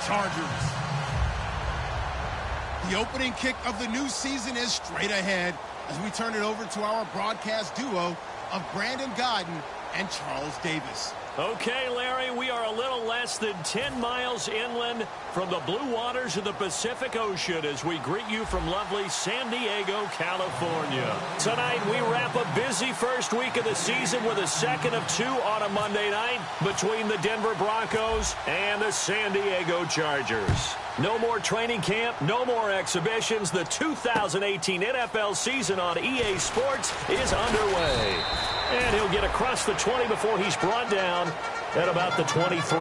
Chargers. The opening kick of the new season is straight ahead as we turn it over to our broadcast duo of Brandon Godden and Charles Davis. Okay, Larry, we are a little less than 10 miles inland from the blue waters of the Pacific Ocean as we greet you from lovely San Diego, California. Tonight, we wrap a busy first week of the season with a second of two on a Monday night between the Denver Broncos and the San Diego Chargers. No more training camp, no more exhibitions. The 2018 NFL season on EA Sports is underway. And he'll get across the 20 before he's brought down at about the 23.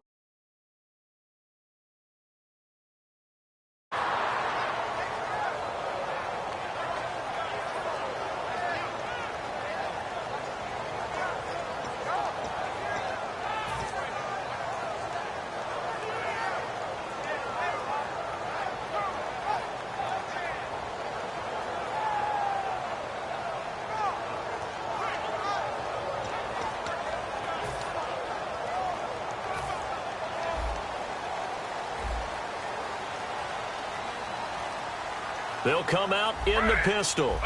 They'll come out in the pistol.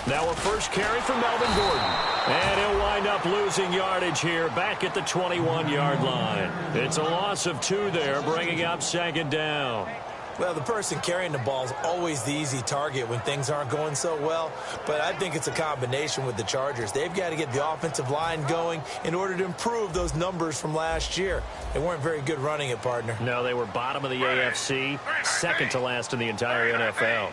Now a first carry from Melvin Gordon. And he'll wind up losing yardage here back at the 21-yard line. It's a loss of 2 there, bringing up second down. Well, the person carrying the ball is always the easy target when things aren't going so well. But I think it's a combination with the Chargers. They've got to get the offensive line going in order to improve those numbers from last year. They weren't very good running it, partner. No, they were bottom of the AFC, second to last in the entire NFL.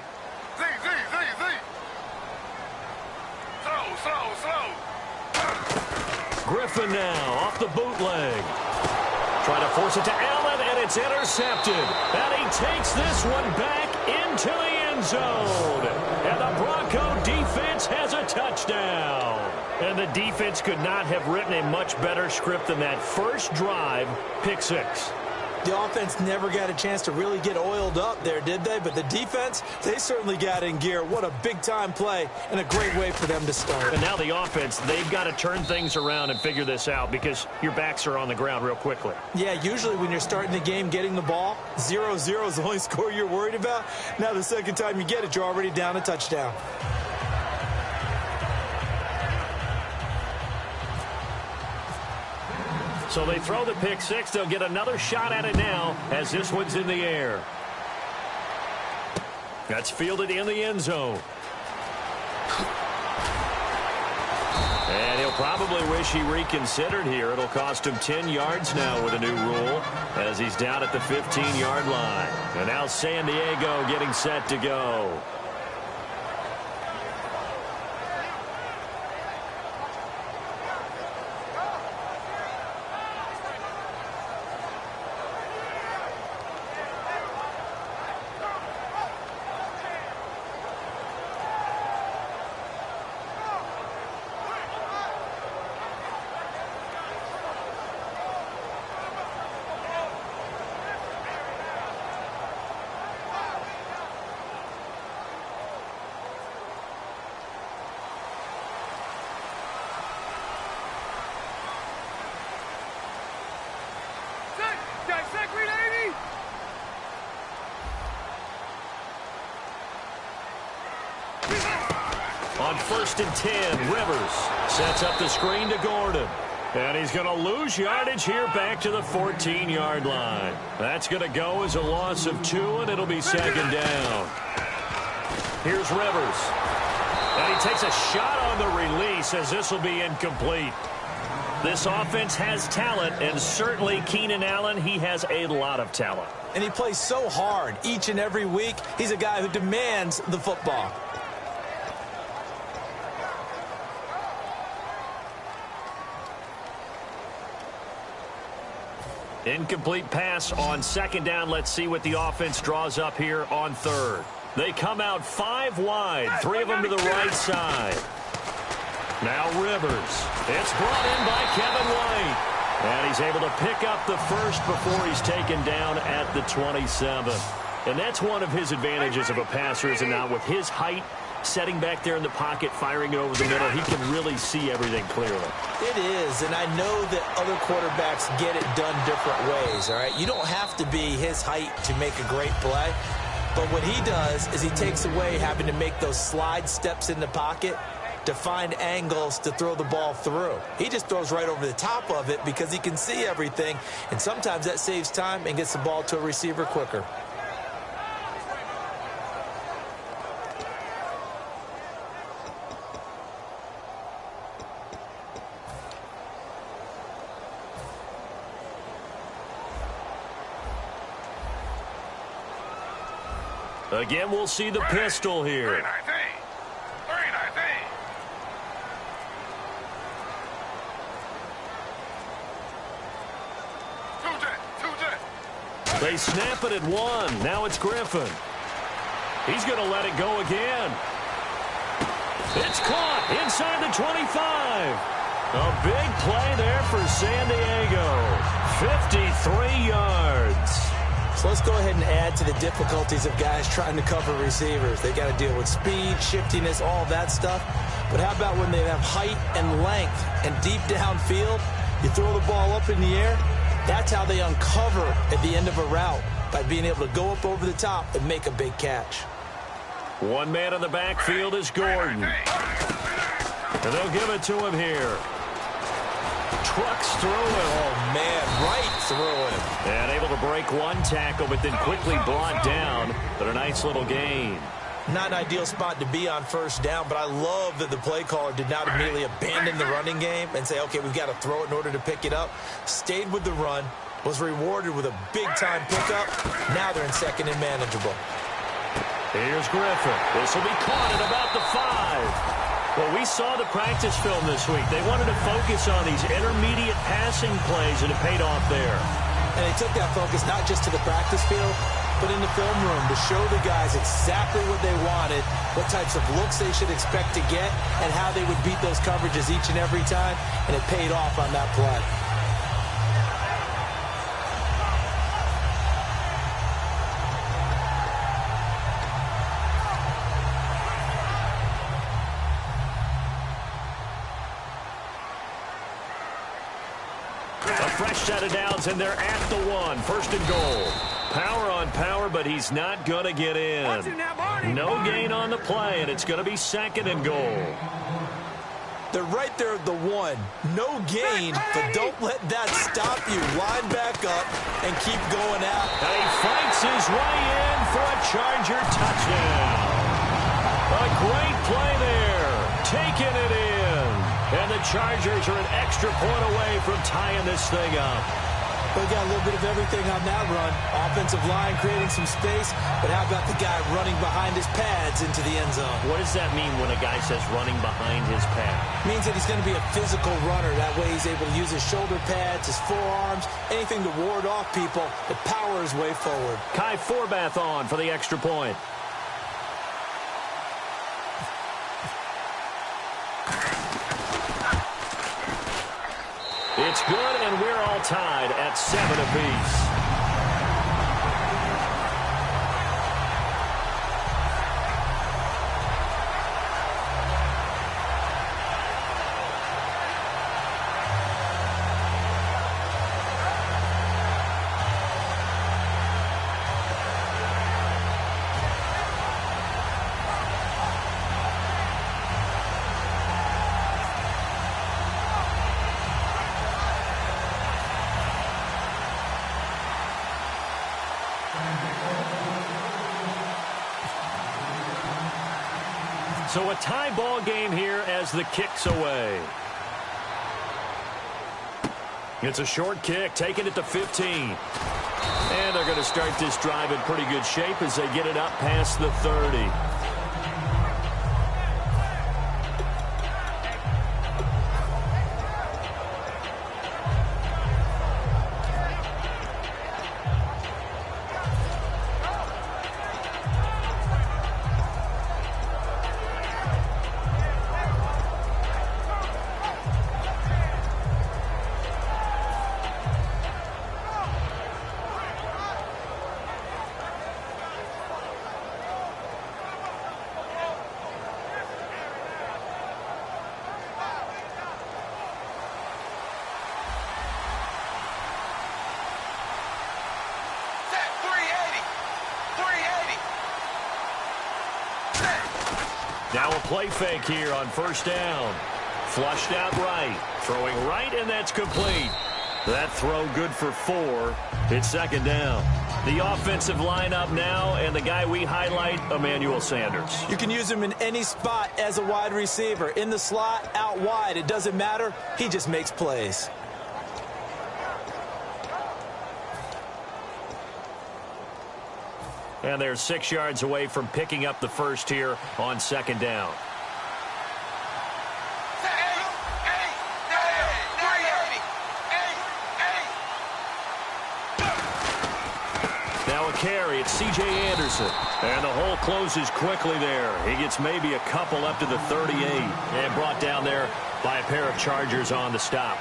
Griffin now off the bootleg. Trying to force it to Allen, and it's intercepted. And he takes this one back into the end zone. And the Bronco defense has a touchdown. And the defense could not have written a much better script than that first drive, pick 6. The offense never got a chance to really get oiled up there, did they? But the defense, they certainly got in gear. What a big-time play and a great way for them to start. And now the offense, they've got to turn things around and figure this out because your backs are on the ground real quickly. Yeah, usually when you're starting the game getting the ball, 0-0 is the only score you're worried about. Now the second time you get it, you're already down a touchdown. So they throw the pick 6. They'll get another shot at it now as this one's in the air. That's fielded in the end zone. And he'll probably wish he reconsidered here. It'll cost him 10 yards now with a new rule as he's down at the 15-yard line. And now San Diego getting set to go. On 1st and 10, Rivers sets up the screen to Gordon. And he's going to lose yardage here back to the 14-yard line. That's going to go as a loss of 2, and it'll be second down. Here's Rivers. And he takes a shot on the release as this will be incomplete. This offense has talent, and certainly Keenan Allen, he has a lot of talent. And he plays so hard each and every week. He's a guy who demands the football. Incomplete pass on second down. Let's see what the offense draws up here on 3rd. They come out 5 wide, 3 of them to the right side. Now Rivers. It's brought in by Kevin White. And he's able to pick up the first before he's taken down at the 27. And that's one of his advantages of a passer, is it not? With his height, setting back there in the pocket, firing it over the middle, he can really see everything clearly. It is, and I know that other quarterbacks get it done different ways, all right? You don't have to be his height to make a great play, but what he does is he takes away having to make those slide steps in the pocket to find angles to throw the ball through. He just throws right over the top of it because he can see everything, and sometimes that saves time and gets the ball to a receiver quicker. Again, we'll see the pistol here. They snap it at 1. Now it's Griffin. He's going to let it go again. It's caught inside the 25. A big play there for San Diego. 53 yards. So let's go ahead and add to the difficulties of guys trying to cover receivers. They got to deal with speed, shiftiness, all that stuff. But how about when they have height and length and deep downfield? You throw the ball up in the air. That's how they uncover at the end of a route, by being able to go up over the top and make a big catch. One man in the backfield is Gordon. And they'll give it to him here. Trucks through him. Oh, man, right through him. And able to break one tackle, but then quickly brought down. But a nice little gain. Not an ideal spot to be on first down, but I love that the play caller did not immediately abandon the running game and say, okay, we've got to throw it in order to pick it up. Stayed with the run, was rewarded with a big-time pickup. Now they're in second and manageable. Here's Griffin. This will be caught at about the 5. Well, we saw the practice film this week. They wanted to focus on these intermediate passing plays, and it paid off there. And they took that focus not just to the practice field, but in the film room to show the guys exactly what they wanted, what types of looks they should expect to get, and how they would beat those coverages each and every time, and it paid off on that play. A fresh set of downs, and they're at the 1. First and goal. Power on power, but he's not going to get in. No gain on the play, and it's going to be second and goal. They're right there at the 1. No gain, but don't let that stop you. Line back up and keep going out. And he fights his way in for a Charger touchdown. A great play there. Taking it in. And the Chargers are an extra point away from tying this thing up. They got a little bit of everything on that run. Offensive line creating some space, but how about the guy running behind his pads into the end zone? What does that mean when a guy says running behind his pad? Means that he's going to be a physical runner. That way he's able to use his shoulder pads, his forearms, anything to ward off people to power his way forward. Kai Forbath on for the extra point. It's good, and we're all tied at 7 apiece. So a tie ball game here as the kick's away. It's a short kick, taking it to 15. And they're going to start this drive in pretty good shape as they get it up past the 30. Now a play fake here on first down. Flushed out right. Throwing right, and that's complete. That throw good for 4. It's second down. The offensive lineup now, and the guy we highlight, Emmanuel Sanders. You can use him in any spot as a wide receiver. In the slot, out wide. It doesn't matter. He just makes plays. And they're 6 yards away from picking up the first here on second down. Now a carry. It's C.J. Anderson. And the hole closes quickly there. He gets maybe a couple up to the 38. And brought down there by a pair of Chargers on the stop.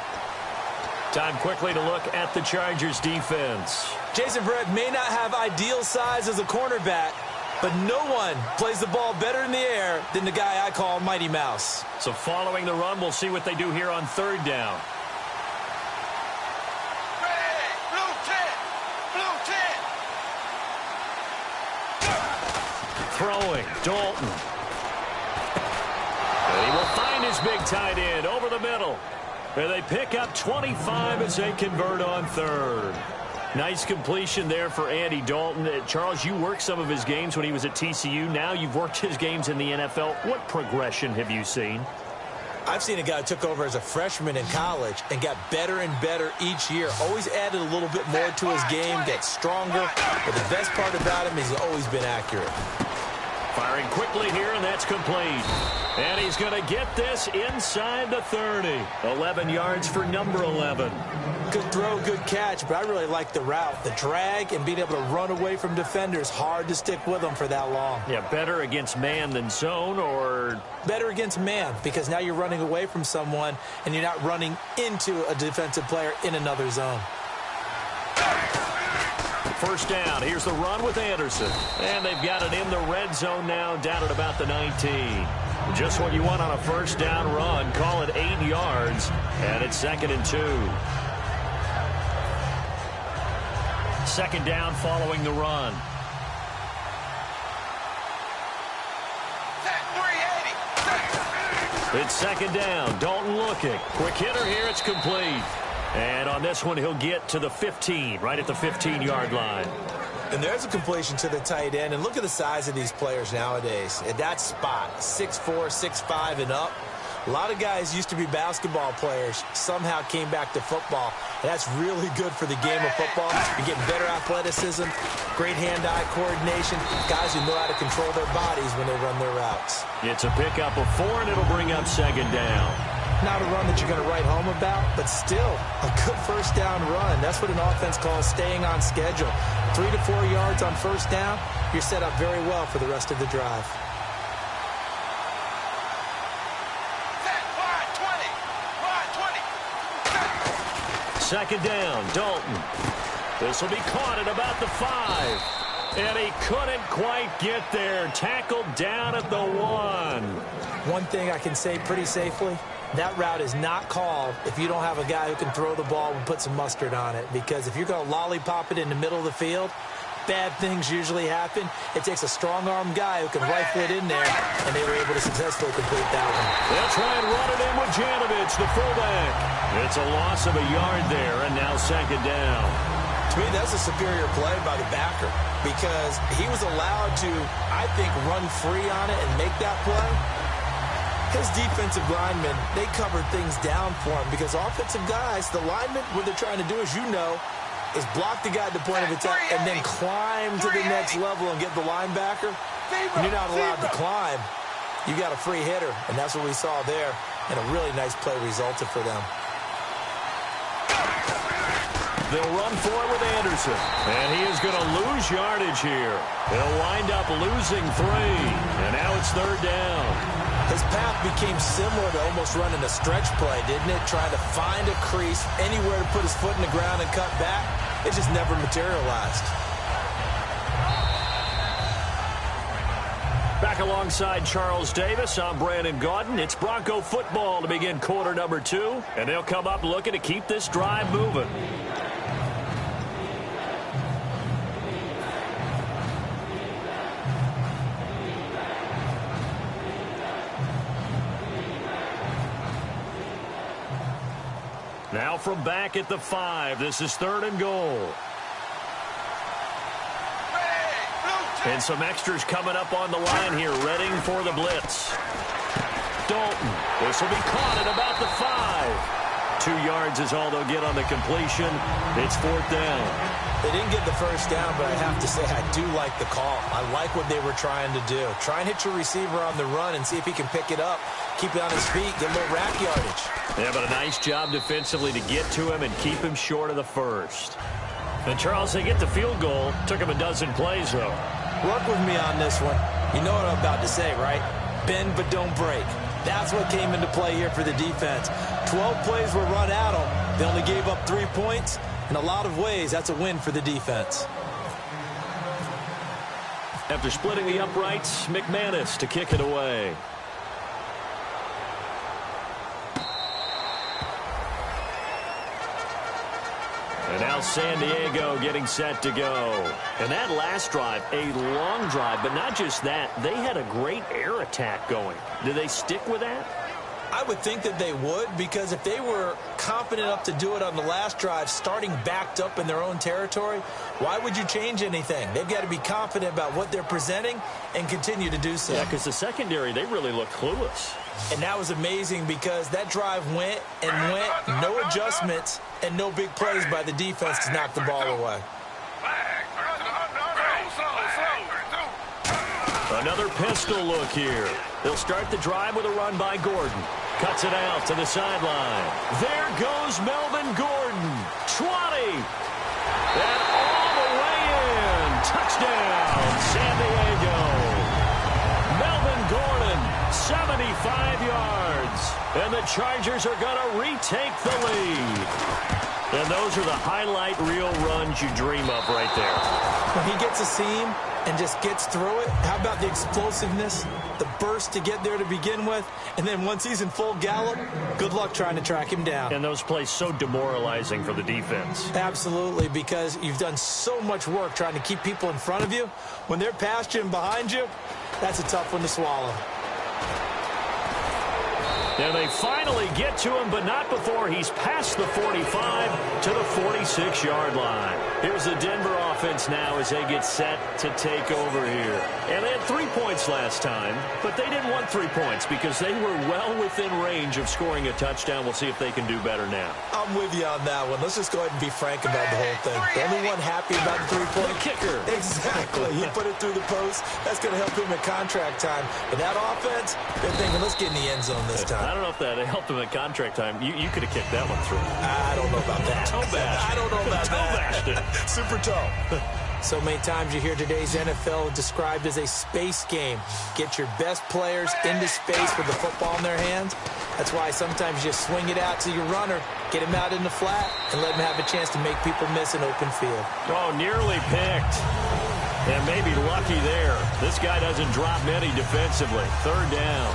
Time quickly to look at the Chargers defense. Jason Verrett may not have ideal size as a cornerback, but no one plays the ball better in the air than the guy I call Mighty Mouse. So following the run, we'll see what they do here on third down. Throwing, Dalton. And he will find his big tight end over the middle. And they pick up 25 as they convert on third. Nice completion there for Andy Dalton. Charles, you worked some of his games when he was at TCU. Now you've worked his games in the NFL. What progression have you seen? I've seen a guy who took over as a freshman in college and got better and better each year. Always added a little bit more to his game, gets stronger. But the best part about him is he's always been accurate. Firing quickly here, and that's complete. And he's going to get this inside the 30. 11 yards for number 11. Good throw, good catch, but I really like the route. The drag and being able to run away from defenders, hard to stick with them for that long. Yeah, better against man than zone, or? Better against man, because now you're running away from someone and you're not running into a defensive player in another zone. First down. Here's the run with Anderson. And they've got it in the red zone now, down at about the 19. Just what you want on a first down run. Call it 8 yards. And it's 2nd and 2. Second down following the run. It's second down. Dalton looking. Quick hitter here. It's complete. And on this one, he'll get to the 15, right at the 15-yard line. And there's a completion to the tight end. And look at the size of these players nowadays. At that spot, 6'4", 6'5", and up. A lot of guys used to be basketball players, somehow came back to football. And that's really good for the game of football. You're getting better athleticism, great hand-eye coordination, guys who know how to control their bodies when they run their routes. It's a pickup of 4, and it'll bring up second down. Not a run that you're going to write home about, but still a good first down run. That's what an offense calls staying on schedule. 3 to 4 yards on first down, you're set up very well for the rest of the drive. Second down, Dalton. This will be caught at about the 5. And he couldn't quite get there. Tackled down at the 1. One thing I can say pretty safely, that route is not called if you don't have a guy who can throw the ball and put some mustard on it. Because if you're going to lollipop it in the middle of the field, bad things usually happen. It takes a strong-arm guy who can rifle it in there, and they were able to successfully complete that one. They'll try and run it in with Janovich, the fullback. It's a loss of a yard there, and now second down. To me, that's a superior play by the backer because he was allowed to, I think, run free on it and make that play. His defensive linemen, they covered things down for him because offensive guys, the linemen, what they're trying to do, as you know, is block the guy at the point of attack and then climb to the next level and get the linebacker. When you're not allowed to climb, you got a free hitter, and that's what we saw there, and a really nice play resulted for them. They'll run for it with Anderson, and he is going to lose yardage here. He'll wind up losing 3, and now it's third down. His path became similar to almost running a stretch play, didn't it? Trying to find a crease, anywhere to put his foot in the ground and cut back. It just never materialized. Back alongside Charles Davis, I'm Brandon Gaudin. It's Bronco football to begin quarter number 2, and they'll come up looking to keep this drive moving. Now from back at the 5, this is 3rd and goal. And some extras coming up on the line here, readying for the blitz. Dalton, this will be caught at about the 5. 2 yards is all they'll get on the completion. It's 4th down. They didn't get the first down, but I have to say I do like the call. I like what they were trying to do. Try and hit your receiver on the run and see if he can pick it up, keep it on his feet, get a little rack yardage. Yeah, but a nice job defensively to get to him and keep him short of the first. And Charles, they get the field goal. Took him a dozen plays, though. Work with me on this one. You know what I'm about to say, right? Bend but don't break. That's what came into play here for the defense. 12 plays were run at them. They only gave up 3 points. In a lot of ways, that's a win for the defense. After splitting the uprights, McManus to kick it away. And now San Diego getting set to go. And that last drive, a long drive, but not just that. They had a great air attack going. Do they stick with that? I would think that they would, because if they were confident enough to do it on the last drive, starting backed up in their own territory, why would you change anything? They've got to be confident about what they're presenting and continue to do so. Yeah, because the secondary, they really look clueless. And that was amazing because that drive went and went, no adjustments and no big plays by the defense to knock the ball away. Another pistol look here. They'll start the drive with a run by Gordon. Cuts it out to the sideline. There goes Melvin Gordon. 20. And all the way in. Touchdown, San Diego. Melvin Gordon, 75 yards. And the Chargers are going to retake the lead. And those are the highlight reel runs you dream of right there. When he gets a seam and just gets through it, how about the explosiveness, the burst to get there to begin with, and then once he's in full gallop, good luck trying to track him down. And those plays so demoralizing for the defense. Absolutely, because you've done so much work trying to keep people in front of you. When they're past you and behind you, that's a tough one to swallow. And they finally get to him, but not before he's past the 45 to the 46-yard line. Here's the Denver offense now as they get set to take over here. And they had 3 points last time, but they didn't want 3 points because they were well within range of scoring a touchdown. We'll see if they can do better now. I'm with you on that one. Let's just go ahead and be frank about the whole thing. The only one happy about the 3-point kicker. Exactly. He put it through the post. That's going to help him at contract time. But that offense, they're thinking, let's get in the end zone this time. I don't know if that helped him at contract time. You could have kicked that one through. I don't know about that. Toe bashed. I don't know about toe that. Bashed it. Super toe. So many times you hear today's NFL described as a space game. Get your best players into space with the football in their hands. That's why sometimes you swing it out to your runner, get him out in the flat, and let him have a chance to make people miss an open field. Oh, nearly picked. And maybe lucky there. This guy doesn't drop many defensively. 3rd down.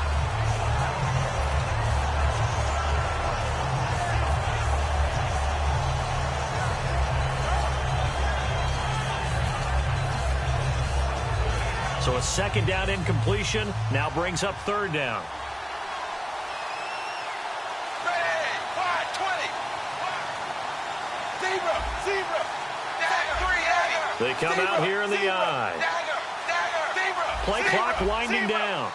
So a 2nd down incompletion now brings up 3rd down. They come out here in the eye. Play clock winding down.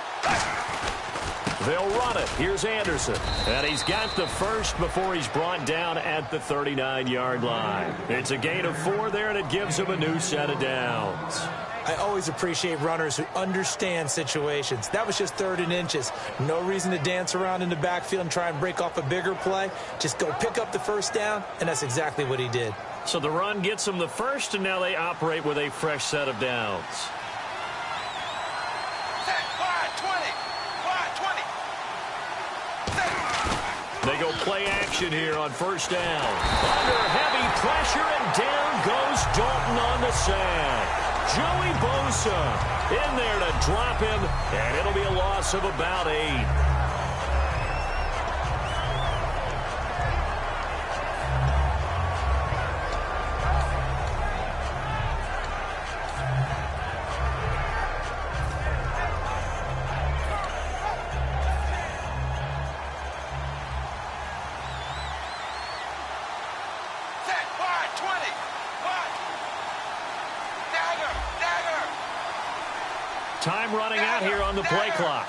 They'll run it. Here's Anderson. And he's got the first before he's brought down at the 39-yard line. It's a gain of 4 there, and it gives him a new set of downs. I always appreciate runners who understand situations. That was just 3rd and inches. No reason to dance around in the backfield and try and break off a bigger play. Just go pick up the 1st down, and that's exactly what he did. So the run gets them the first, and now they operate with a fresh set of downs. They go play action here on 1st down. Under heavy pressure, and down goes Dalton on the sack. Joey Bosa in there to drop him, and it'll be a loss of about 8. running out here on the play clock.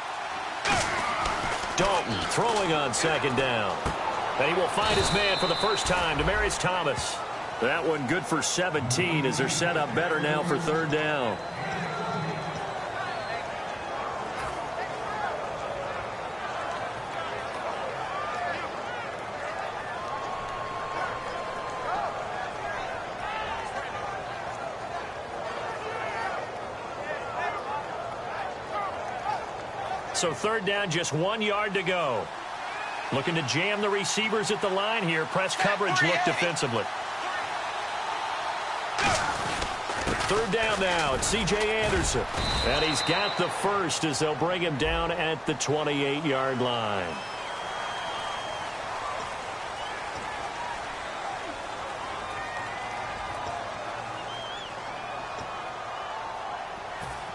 Dalton throwing on second down. And he will find his man for the first time, Demaryius Thomas. That one good for 17 as they're set up better now for third down. So third down, just 1 yard to go. Looking to jam the receivers at the line here. Press coverage look defensively. Third down now. It's C.J. Anderson. And he's got the first as they'll bring him down at the 28-yard line.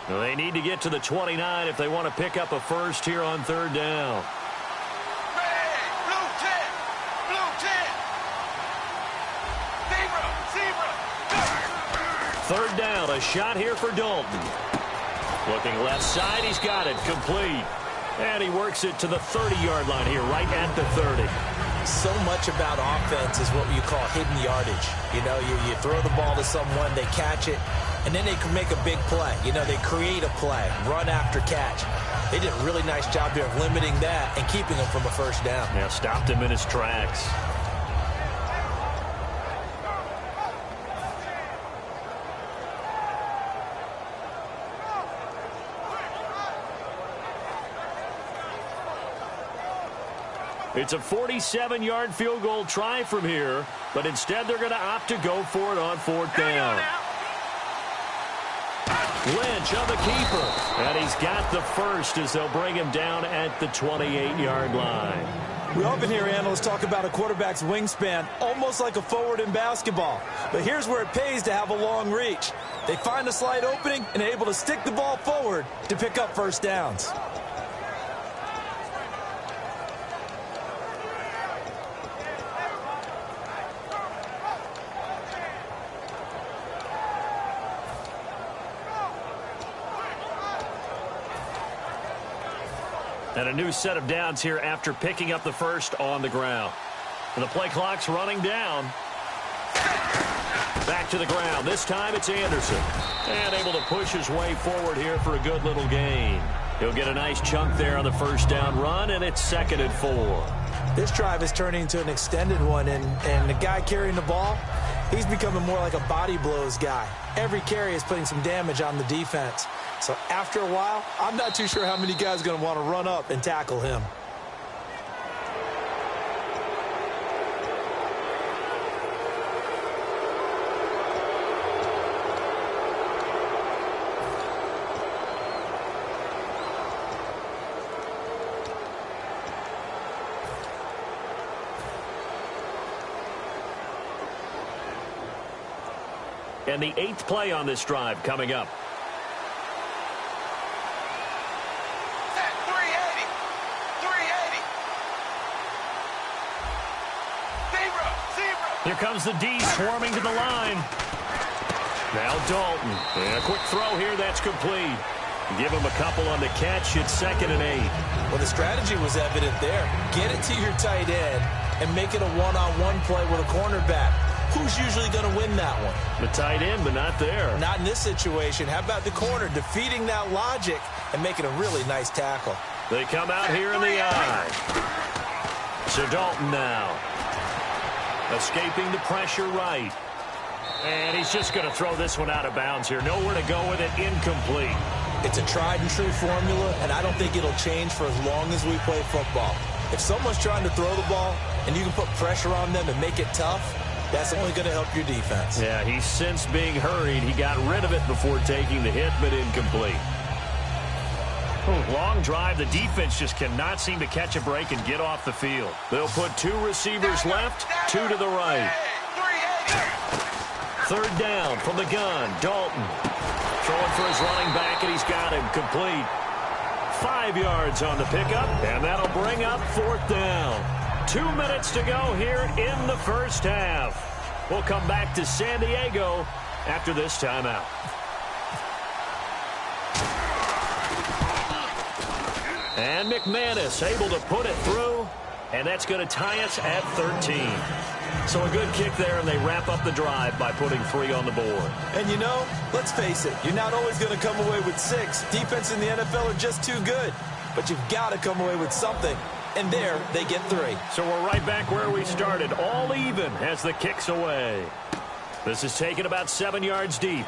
Well, they need to get to the 29 if they want to pick up a first here on third down. Third down, a shot here for Dalton. Looking left side, he's got it, complete. And he works it to the 30-yard line here, right at the 30. So much about offense is what you call hidden yardage. You know, you throw the ball to someone, they catch it, and then they can make a big play. You know, they create a play, run after catch. They did a really nice job here of limiting that and keeping him from a first down. Yeah, stopped him in his tracks. It's a 47-yard field goal try from here, but instead they're going to opt to go for it on fourth down. Lynch on the keeper, and he's got the first as they'll bring him down at the 28-yard line. We often hear analysts talk about a quarterback's wingspan, almost like a forward in basketball. But here's where it pays to have a long reach. They find a slight opening and are able to stick the ball forward to pick up first downs. And a new set of downs here after picking up the first on the ground. And the play clock's running down. Back to the ground. This time it's Anderson. And able to push his way forward here for a good little gain. He'll get a nice chunk there on the first down run, and it's 2nd and 4. This drive is turning into an extended one, and the guy carrying the ball, he's becoming more like a body blows guy. Every carry is putting some damage on the defense. So after a while, I'm not too sure how many guys are going to want to run up and tackle him. And the 8th play on this drive coming up. Here comes the D swarming to the line. Now Dalton. And a quick throw here, that's complete. Give him a couple on the catch. It's 2nd and 8. Well, the strategy was evident there. Get it to your tight end and make it a one-on-one play with a cornerback. Who's usually going to win that one? The tight end, but not there. Not in this situation. How about the corner defeating that logic and making a really nice tackle? They come out here in the eye. So Dalton now. Escaping the pressure right. And he's just going to throw this one out of bounds here. Nowhere to go with it. Incomplete. It's a tried and true formula, and I don't think it'll change for as long as we play football. If someone's trying to throw the ball and you can put pressure on them and make it tough, that's only going to help your defense. Yeah, he's since being hurried. He got rid of it before taking the hit, but incomplete. Long drive. The defense just cannot seem to catch a break and get off the field. They'll put 2 receivers left, 2 to the right. Third down from the gun. Dalton throwing for his running back, and he's got him complete. 5 yards on the pickup, and that'll bring up 4th down. 2 minutes to go here in the first half. We'll come back to San Diego after this timeout. And McManus able to put it through, and that's going to tie us at 13. So a good kick there, and they wrap up the drive by putting 3 on the board. And you know, let's face it, you're not always going to come away with 6. Defense in the NFL are just too good. But you've got to come away with something. And there, they get 3. So we're right back where we started, all even as the kick's away. This is taken about 7 yards deep.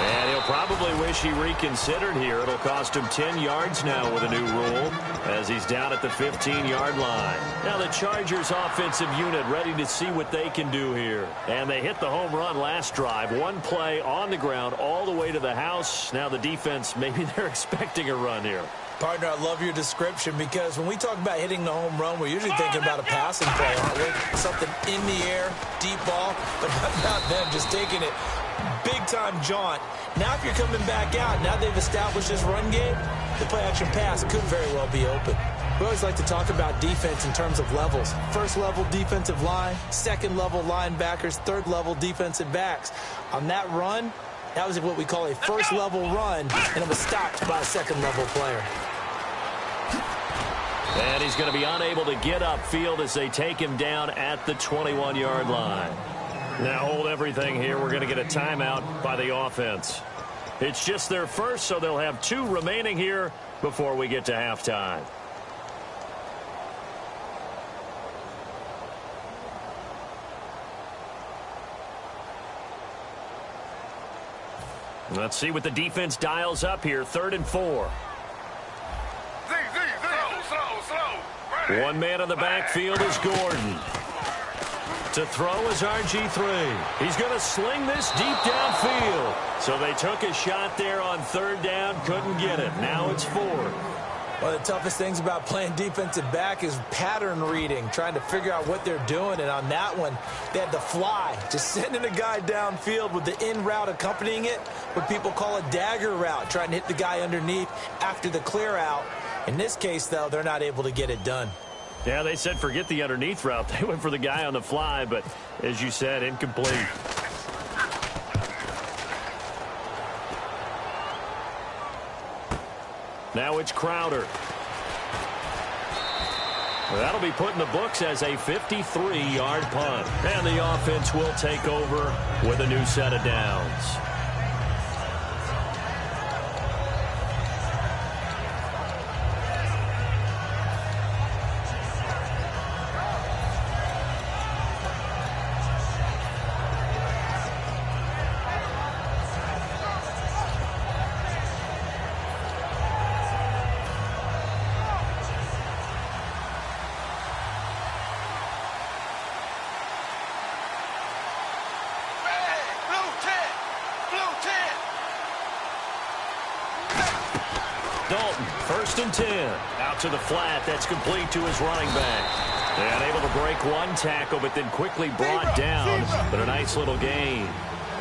And he'll probably wish he reconsidered here. It'll cost him 10 yards now with a new rule as he's down at the 15-yard line. Now the Chargers offensive unit ready to see what they can do here. And they hit the home run last drive. One play on the ground all the way to the house. Now the defense, maybe they're expecting a run here. Partner, I love your description because when we talk about hitting the home run, we're usually thinking about a passing play, aren't we? Something in the air, deep ball, but not them just taking it. Big-time jaunt. Now if you're coming back out, now they've established this run game, the play-action pass could very well be open. We always like to talk about defense in terms of levels. First-level defensive line, second-level linebackers, third-level defensive backs. On that run, that was what we call a first-level run, and it was stopped by a second-level player. And he's going to be unable to get upfield as they take him down at the 21-yard line. Now hold everything here. We're going to get a timeout by the offense. It's just their first, so they'll have 2 remaining here before we get to halftime. Let's see what the defense dials up here. 3rd and 4. Slow. One man in the backfield is Gordon. To throw is RG3. He's going to sling this deep downfield. So they took a shot there on 3rd down, couldn't get it. Now it's 4th. One of the toughest things about playing defensive back is pattern reading, trying to figure out what they're doing. And on that one, they had to fly, just sending a guy downfield with the in route accompanying it, what people call a dagger route, trying to hit the guy underneath after the clear out. In this case, though, they're not able to get it done. Yeah, they said forget the underneath route. They went for the guy on the fly, but as you said, incomplete. Now it's Crowder. That'll be put in the books as a 53-yard punt. And the offense will take over with a new set of downs. Dalton, 1st and 10. Out to the flat. That's complete to his running back. And able to break one tackle, but then quickly brought down. But a nice little gain.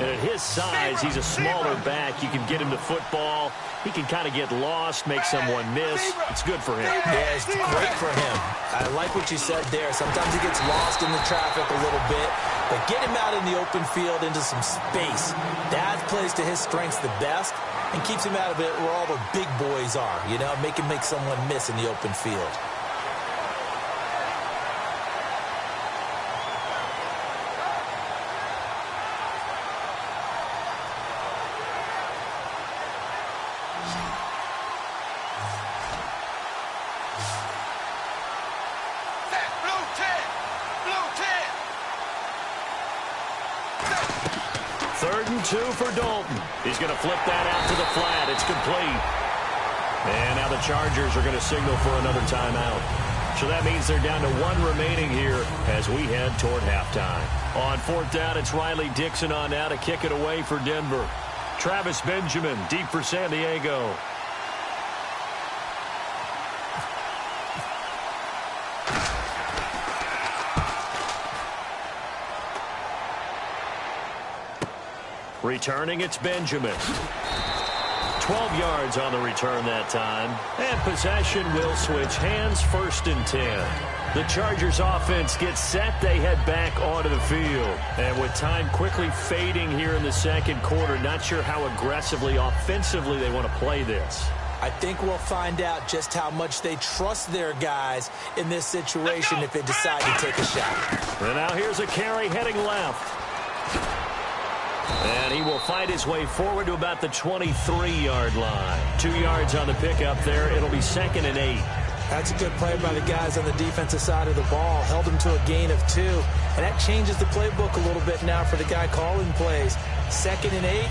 And at his size, he's a smaller back. You can get him to football. He can kind of get lost, make someone miss. It's good for him. Yeah, it's great for him. I like what you said there. Sometimes he gets lost in the traffic a little bit. But get him out in the open field into some space. That plays to his strengths the best and keeps him out of it where all the big boys are. You know, make someone miss in the open field. Two for Dalton. He's going to flip that out to the flat. It's complete. And now the Chargers are going to signal for another timeout. So that means they're down to 1 remaining here as we head toward halftime. On 4th down, it's Riley Dixon on now to kick it away for Denver. Travis Benjamin deep for San Diego. Returning, it's Benjamin. 12 yards on the return that time. And possession will switch hands, 1st and 10. The Chargers offense gets set. They head back onto the field. And with time quickly fading here in the 2nd quarter, not sure how aggressively, offensively they want to play this. I think we'll find out just how much they trust their guys in this situation if they decide to take a shot. And now here's a carry heading left. And he will find his way forward to about the 23-yard line. 2 yards on the pickup there. It'll be 2nd and 8. That's a good play by the guys on the defensive side of the ball. Held him to a gain of 2. And that changes the playbook a little bit now for the guy calling plays. 2nd and 8.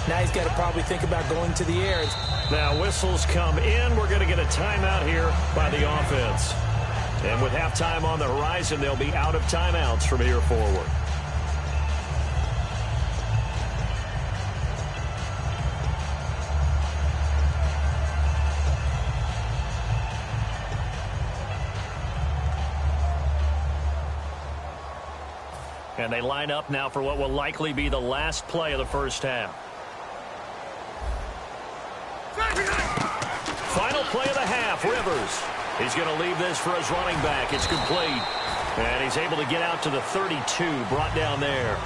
Now he's got to probably think about going to the air. Now whistles come in. We're going to get a timeout here by the offense. And with halftime on the horizon, they'll be out of timeouts from here forward. And they line up now for what will likely be the last play of the first half. Final play of the half, Rivers. He's going to leave this for his running back. It's complete. And he's able to get out to the 32, brought down there.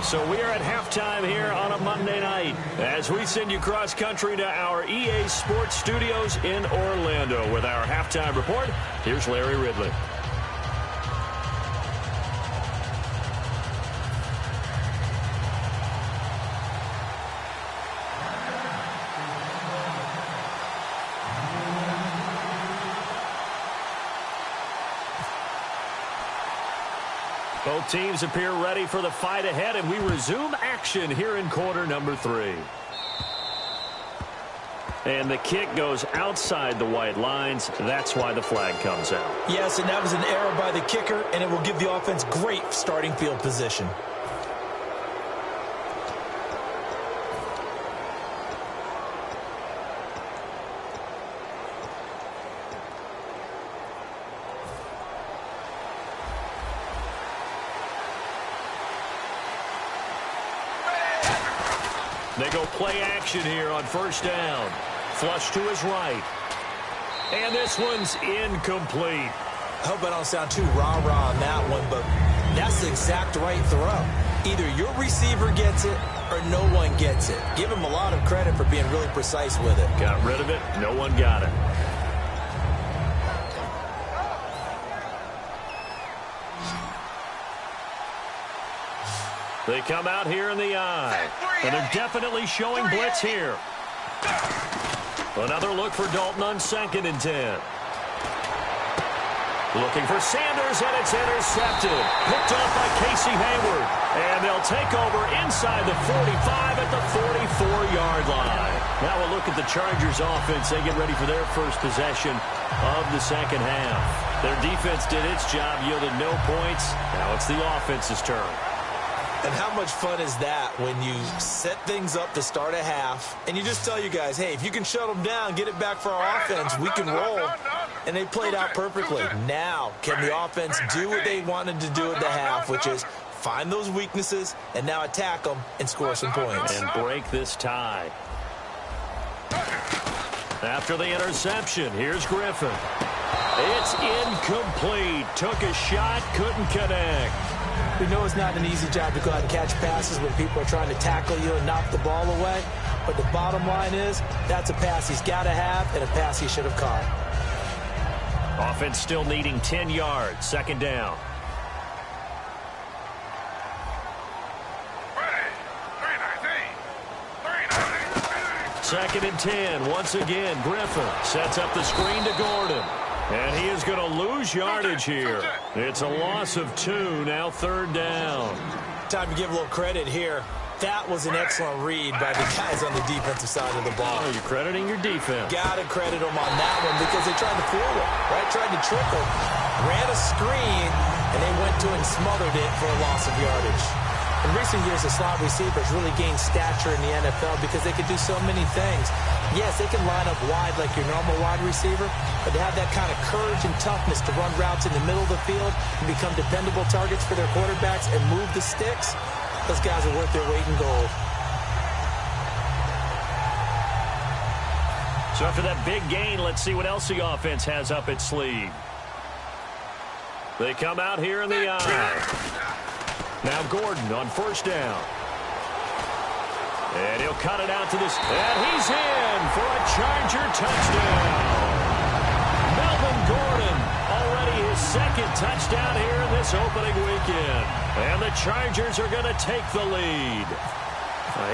So we are at halftime here on a Monday night as we send you cross-country to our EA Sports Studios in Orlando with our halftime report. Here's Larry Ridley. Both teams appear ready for the fight ahead, and we resume action here in quarter number 3. And the kick goes outside the white lines. That's why the flag comes out. Yes, and that was an error by the kicker, and it will give the offense great starting field position. They go play action here on first down. Flush to his right. And this one's incomplete. I hope I don't sound too rah-rah on that one, but that's the exact right throw. Either your receiver gets it or no one gets it. Give him a lot of credit for being really precise with it. Got rid of it. No one got it. They come out here in the eye. And they're definitely showing blitz here. Another look for Dalton on 2nd and 10. Looking for Sanders, and it's intercepted. Picked off by Casey Hayward. And they'll take over inside the 45 at the 44-yard line. Now we'll look at the Chargers offense. They get ready for their first possession of the second half. Their defense did its job, yielded no points. Now it's the offense's turn. And how much fun is that when you set things up to start a half and you just tell you guys, hey, if you can shut them down, get it back for our offense, we can roll. And they played out perfectly. Now, can the offense do what they wanted to do at the half, which is find those weaknesses and now attack them and score some points. And break this tie. After the interception, here's Griffin. It's incomplete. Took a shot, couldn't connect. We know it's not an easy job to go out and catch passes when people are trying to tackle you and knock the ball away. But the bottom line is, that's a pass he's got to have and a pass he should have caught. Offense still needing 10 yards. 2nd down. Second and 10. Once again, Griffin sets up the screen to Gordon. And he is going to lose yardage here. It's a loss of 2, now 3rd down. Time to give a little credit here. That was an excellent read by the guys on the defensive side of the ball. Oh, you're crediting your defense. Got to credit them on that one because they tried to fool him, right? Tried to trick him. Ran a screen, and they went to and smothered it for a loss of yardage. In recent years, the slot receivers really gained stature in the NFL because they could do so many things. Yes, they can line up wide like your normal wide receiver, but they have that kind of courage and toughness to run routes in the middle of the field and become dependable targets for their quarterbacks and move the sticks. Those guys are worth their weight in gold. So after that big gain, let's see what else the offense has up its sleeve. They come out here in the eye. Now Gordon on first down. And he'll cut it out to this. And he's in for a Charger touchdown. Melvin Gordon, already his second touchdown here in this opening weekend. And the Chargers are going to take the lead.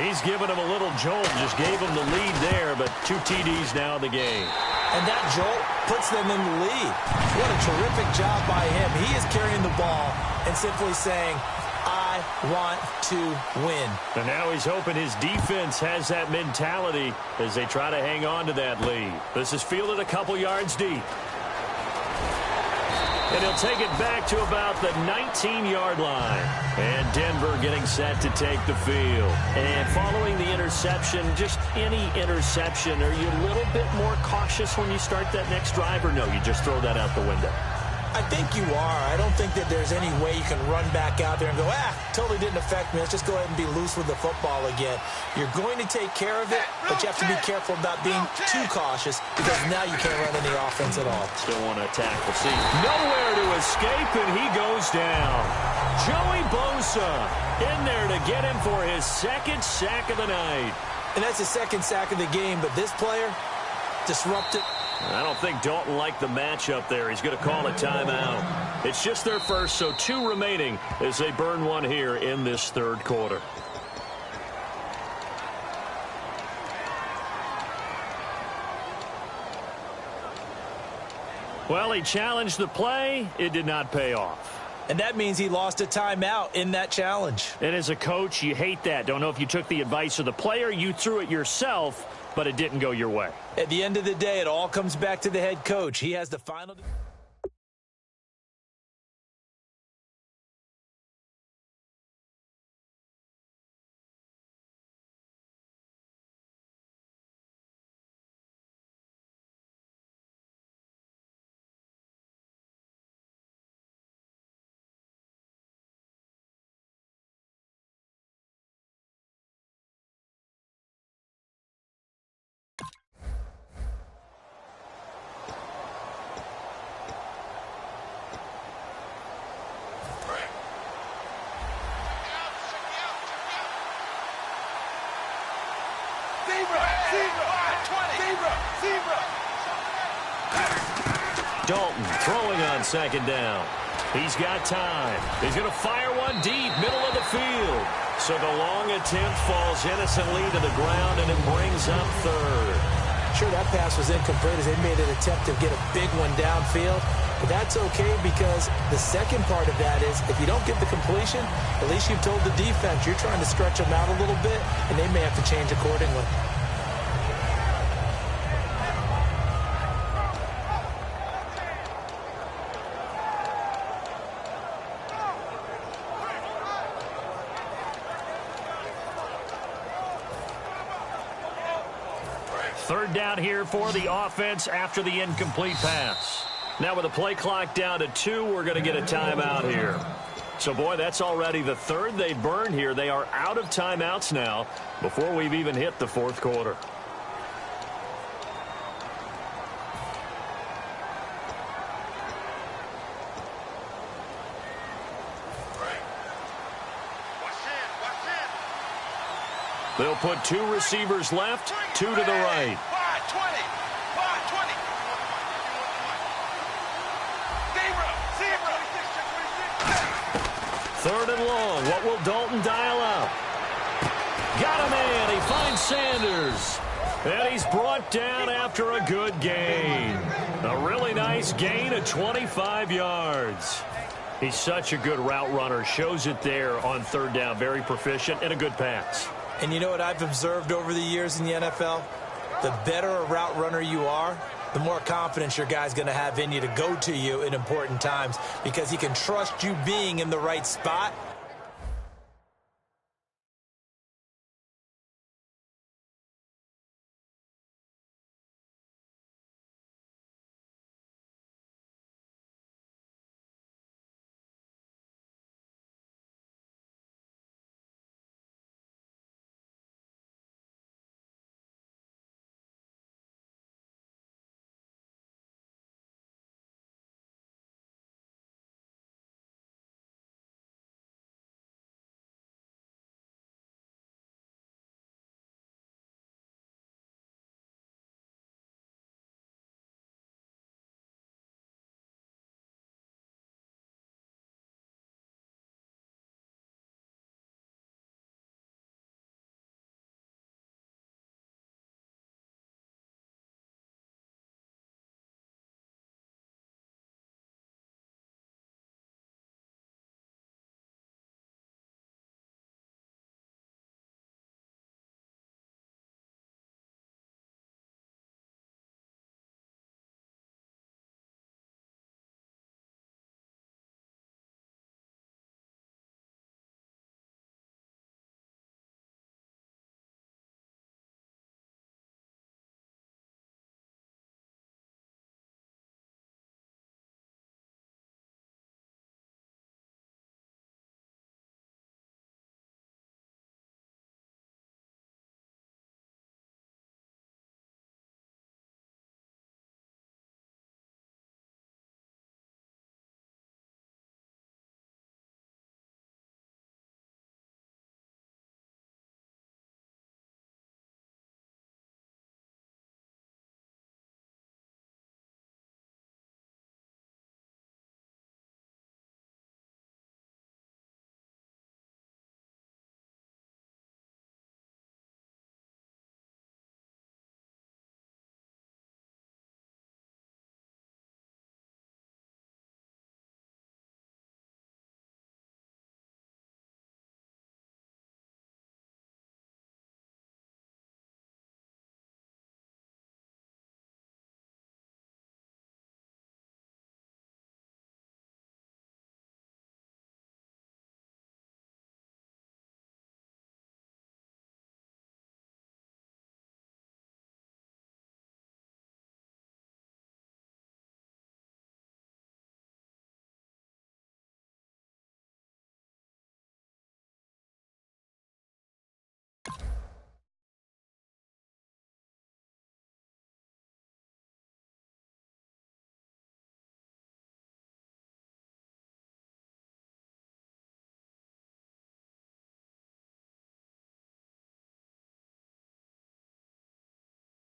He's given him a little jolt, just gave him the lead there, but 2 TDs now in the game. And that jolt puts them in the lead. What a terrific job by him. He is carrying the ball and simply saying, I want to win. And now he's hoping his defense has that mentality as they try to hang on to that lead. This is fielded a couple yards deep. And he'll take it back to about the 19-yard line. And Denver getting set to take the field. And following the interception, just any interception, are you a little bit more cautious when you start that next drive, or no, you just throw that out the window? I think you are. I don't think that there's any way you can run back out there and go, totally didn't affect me. Let's just go ahead and be loose with the football again. You're going to take care of it, but you have to be careful about being too cautious because now you can't run any offense at all. Still want to attack. We'll see. Nowhere to escape, and he goes down. Joey Bosa in there to get him for his second sack of the night. And that's his second sack of the game, but this player disrupted. I don't think Dalton liked the matchup there. He's going to call a timeout. It's just their first, so 2 remaining as they burn one here in this third quarter. Well, he challenged the play. It did not pay off. And that means he lost a timeout in that challenge. And as a coach, you hate that. Don't know if you took the advice of the player. You threw it yourself, but it didn't go your way. At the end of the day, it all comes back to the head coach. He has the final. Dalton throwing on second down. He's got time. He's going to fire one deep, middle of the field. So the long attempt falls innocently to the ground, and it brings up third. Sure, that pass was incomplete as they made an attempt to get a big one downfield. But that's okay because the second part of that is if you don't get the completion, at least you've told the defense you're trying to stretch them out a little bit, and they may have to change accordingly. Third down here for the offense after the incomplete pass. Now with the play clock down to 2, we're going to get a timeout here. So, boy, that's already the third they burned here. They are out of timeouts now before we've even hit the fourth quarter. They'll put 2 receivers left, 2 to the right. 5-20. Third and long. What will Dalton dial up? Got him in. He finds Sanders. And he's brought down after a good gain. A really nice gain of 25 yards. He's such a good route runner. Shows it there on third down. Very proficient and a good pass. And you know what I've observed over the years in the NFL? The better a route runner you are, the more confidence your guy's going to have in you to go to you in important times because he can trust you being in the right spot